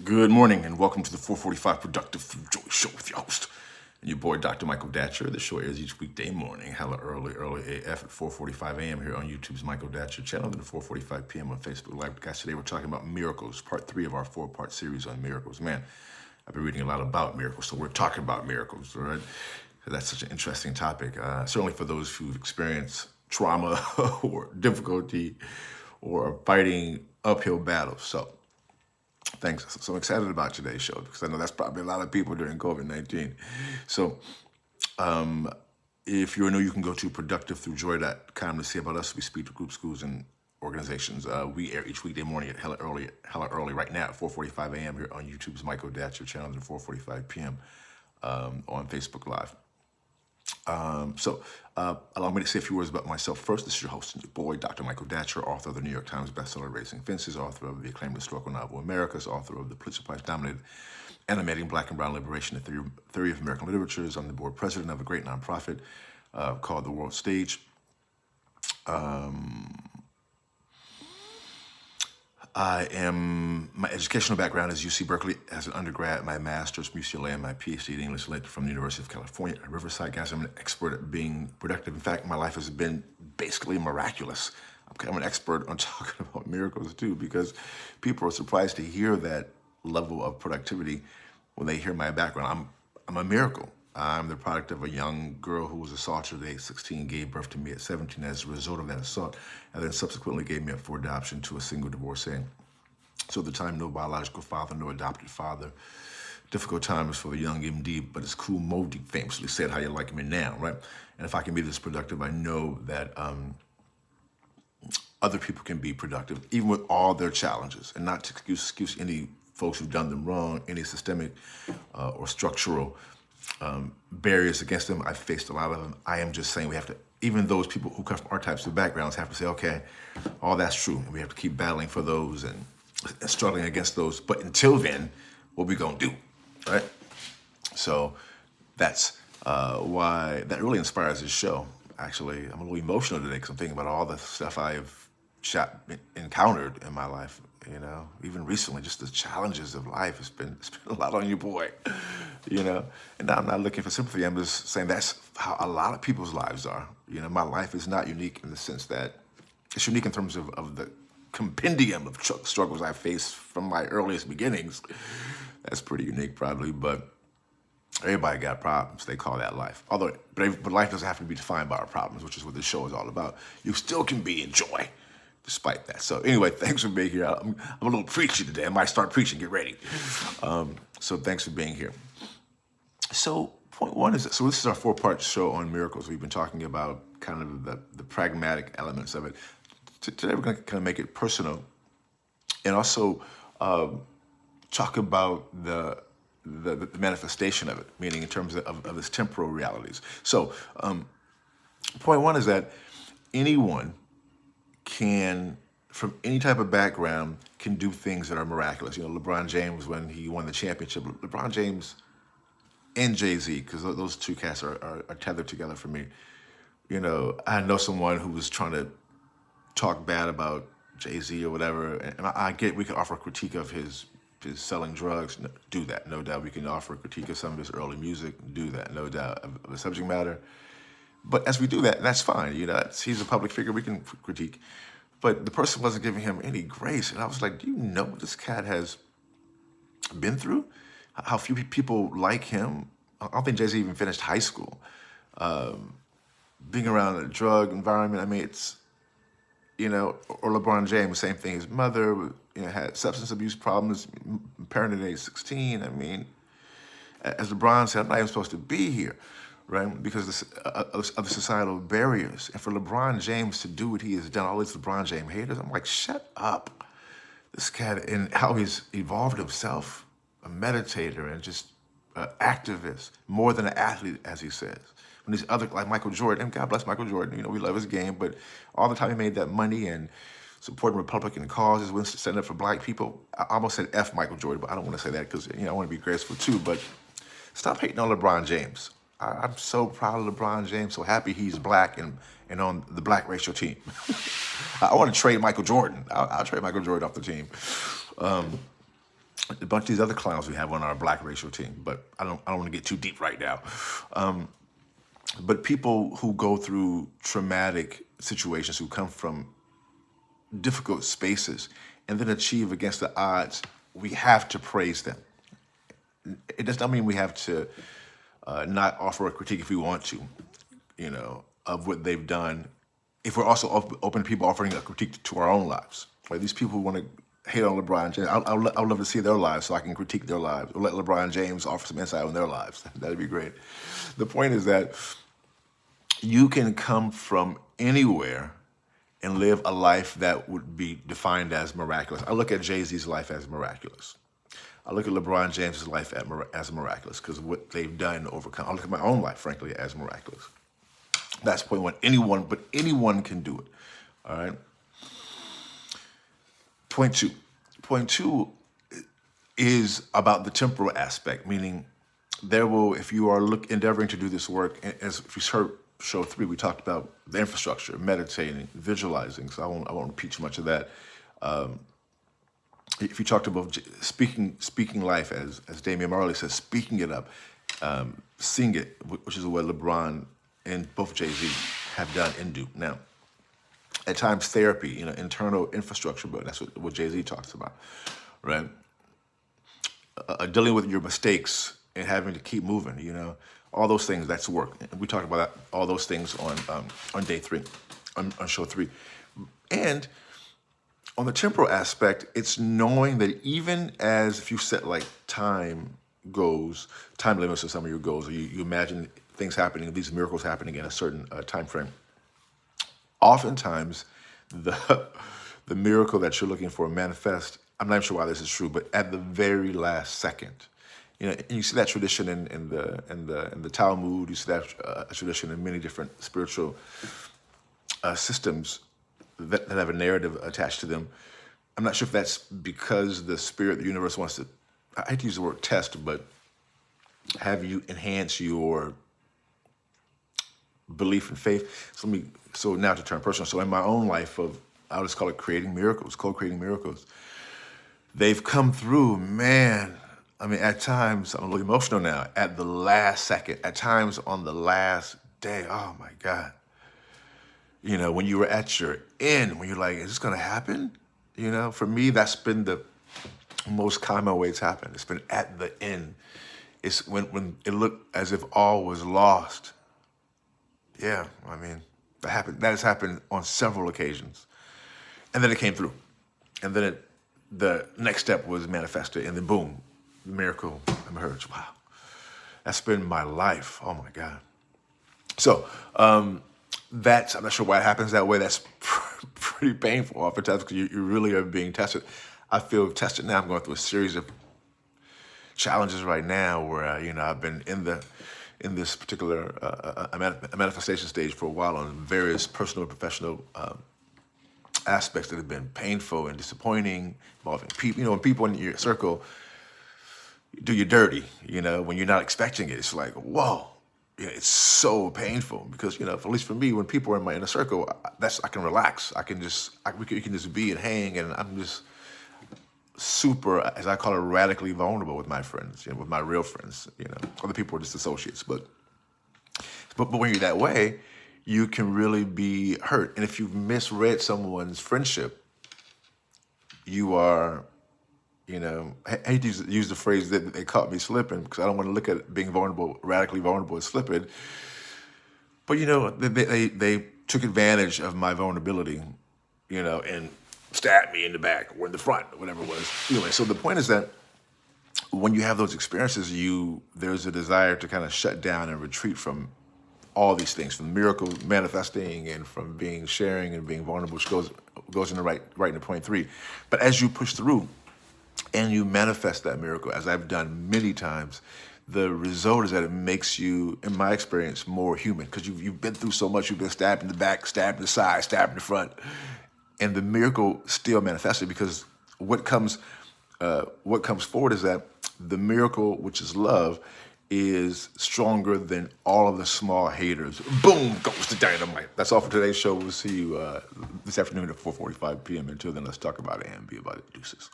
Good morning and welcome to the 445 Productive Through Joy Show with your host and your boy, Dr. Michael Datcher. The show airs each weekday morning, hella early AF at 4:45 a.m. here on YouTube's Michael Datcher channel, then at 4:45 p.m. on Facebook Live. Guys, today we're talking about miracles, part 3 of our 4-part series on miracles. Man, I've been reading a lot about miracles, so we're talking about miracles, all right? That's such an interesting topic, certainly for those who've experienced trauma or difficulty or are fighting uphill battles. Thanks. So I'm excited about today's show because I know that's probably a lot of people during COVID-19. So if you're new, you can go to productivethroughjoy.com to see about us. We speak to groups, schools, and organizations. We air each weekday morning at hella early right now at 4:45 a.m. here on YouTube's Michael Datcher channel and 4:45 p.m. On Facebook Live. Allow me to say a few words about myself first. This is your host and your boy, Dr. Michael Datcher, author of the New York Times bestseller Raising Fences, author of the acclaimed historical novel Americas, author of the Pulitzer Prize-nominated Animating Black and Brown Liberation, the Theory of American Literatures. I'm the board president of a great nonprofit called The World Stage. My educational background is UC Berkeley as an undergrad, my master's from UCLA, and my PhD in English lit from the University of California at Riverside. Guys, I'm an expert at being productive. In fact, my life has been basically miraculous. I'm kind of an expert on talking about miracles too, because people are surprised to hear that level of productivity when they hear my background. I'm a miracle. I'm the product of a young girl who was assaulted at age 16, gave birth to me at 17 as a result of that assault, and then subsequently gave me up for adoption to a single divorcee. So at the time, no biological father, no adopted father. Difficult times for the young MD, but as Cool Modi famously said, how you like me now, right? And if I can be this productive, I know that other people can be productive, even with all their challenges, and not to excuse any folks who've done them wrong, any systemic or structural barriers against them. I've faced a lot of them. I am just saying we have to, even those people who come from our types of backgrounds have to say, okay, all that's true. And we have to keep battling for those and struggling against those. But until then, what we gonna do, right? So that's why that really inspires this show. Actually, I'm a little emotional today because I'm thinking about all the stuff I've encountered in my life. You know, even recently, just the challenges of life. It's been a lot on your boy, you know. And I'm not looking for sympathy. I'm just saying that's how a lot of people's lives are. You know, my life is not unique in the sense that it's unique in terms of the compendium of struggles I faced from my earliest beginnings. That's pretty unique, probably. But everybody got problems. They call that life. But life doesn't have to be defined by our problems, which is what this show is all about. You still can be in joy despite that. So anyway, thanks for being here. I'm a little preachy today. I might start preaching. Get ready. So thanks for being here. So point one is, so this is our 4-part show on miracles. We've been talking about kind of the pragmatic elements of it. Today we're going to kind of make it personal and also talk about the manifestation of it, meaning in terms of its temporal realities. So point one is that anyone can, from any type of background, can do things that are miraculous. You know, LeBron James, when he won the championship, LeBron James and Jay-Z, because those two cats are tethered together for me. You know, I know someone who was trying to talk bad about Jay-Z or whatever, and I get we can offer a critique of his selling drugs, do that, no doubt. We can offer a critique of some of his early music, do that, no doubt, of the subject matter. But as we do that, that's fine. You know, he's a public figure, we can critique. But the person wasn't giving him any grace. And I was like, do you know what this cat has been through? How few people like him? I don't think Jay-Z even finished high school. Being around a drug environment, I mean, it's, you know, or LeBron James, same thing. His mother, you know, had substance abuse problems, parented at age 16. I mean, as LeBron said, I'm not even supposed to be here, right? Because of the societal barriers. And for LeBron James to do what he has done, all these LeBron James haters, I'm like, shut up. This cat, and how he's evolved himself, a meditator and just an activist, more than an athlete, as he says. When these other, like Michael Jordan, and God bless Michael Jordan, you know, we love his game, but all the time he made that money and supporting Republican causes, when standing up for black people. I almost said F Michael Jordan, but I don't want to say that because, you know, I want to be graceful too, but stop hating on LeBron James. I'm so proud of LeBron James, so happy he's black and on the black racial team. I want to trade Michael Jordan. I'll trade Michael Jordan off the team. a bunch of these other clowns we have on our black racial team. But I don't want to get too deep right now. But people who go through traumatic situations, who come from difficult spaces, and then achieve against the odds, we have to praise them. It does not mean we have to not offer a critique if we want to, of what they've done. If we're also open to people offering a critique to our own lives, like these people who want to hate on LeBron James, I'd love to see their lives so I can critique their lives, or let LeBron James offer some insight on their lives. That'd be great. The point is that you can come from anywhere and live a life that would be defined as miraculous. I look at Jay-Z's life as miraculous. I look at LeBron James's life as miraculous because of what they've done to overcome. I look at my own life, frankly, as miraculous. That's point one. Anyone can do it. All right. Point two. Point two is about the temporal aspect, meaning if you are endeavoring to do this work, as if you heard show 3, we talked about the infrastructure, meditating, visualizing. So I won't repeat too much of that. If you talked about speaking life, as Damian Marley says, speaking it up, sing it, which is what LeBron and both Jay-Z have done and do. Now, at times therapy, internal infrastructure, but that's what Jay-Z talks about, right? Dealing with your mistakes and having to keep moving, all those things, that's work. And we talked about all those things on day 3, on show 3. And on the temporal aspect, it's knowing that even as if you set like time limits for some of your goals, or you imagine things happening, these miracles happening in a certain time frame, oftentimes the miracle that you're looking for manifests. I'm not sure why this is true, but at the very last second. And you see that tradition in the Talmud. You see that tradition in many different spiritual systems that have a narrative attached to them. I'm not sure if that's because the spirit, the universe wants to, I hate to use the word test, but have you enhance your belief and faith. So now to turn personal. So in my own life I'll just call it co-creating miracles. They've come through, man. I mean, at times, I'm a little emotional now, at the last second, at times on the last day, oh my God. When you were at your end, when you're like, is this gonna happen? For me, that's been the most common way it's happened. It's been at the end. It's when it looked as if all was lost. Yeah, I mean, that happened. That has happened on several occasions. And then it came through. And then the next step was manifested, and then boom, the miracle emerged. Wow. That's been my life. Oh my God. So I'm not sure why it happens that way. That's pretty painful oftentimes because you really are being tested. I feel tested now. I'm going through a series of challenges right now where, I've been in this particular manifestation stage for a while on various personal and professional aspects that have been painful and disappointing, involving people. When people in your circle do you dirty, when you're not expecting it, it's like, whoa. It's so painful because, at least for me, when people are in my inner circle, I can relax. We can just be and hang, and I'm just super, as I call it, radically vulnerable with my friends, with my real friends. Other people are just associates, but when you're that way, you can really be hurt. And if you've misread someone's friendship, you are, I hate to use the phrase that they caught me slipping because I don't want to look at being vulnerable, radically vulnerable as slipping. But, they took advantage of my vulnerability, and stabbed me in the back or in the front or whatever it was. Anyway, so the point is that when you have those experiences, there's a desire to kind of shut down and retreat from all these things, from miracle manifesting and from sharing and being vulnerable, which goes in the right into point 3. But as you push through and you manifest that miracle, as I've done many times, the result is that it makes you, in my experience, more human because you've been through so much. You've been stabbed in the back, stabbed in the side, stabbed in the front, and the miracle still manifested because what comes forward is that the miracle, which is love, is stronger than all of the small haters. Boom, goes the dynamite. That's all for today's show. We'll see you this afternoon at 4:45 p.m. Until then, let's talk about it and be about it. Deuces.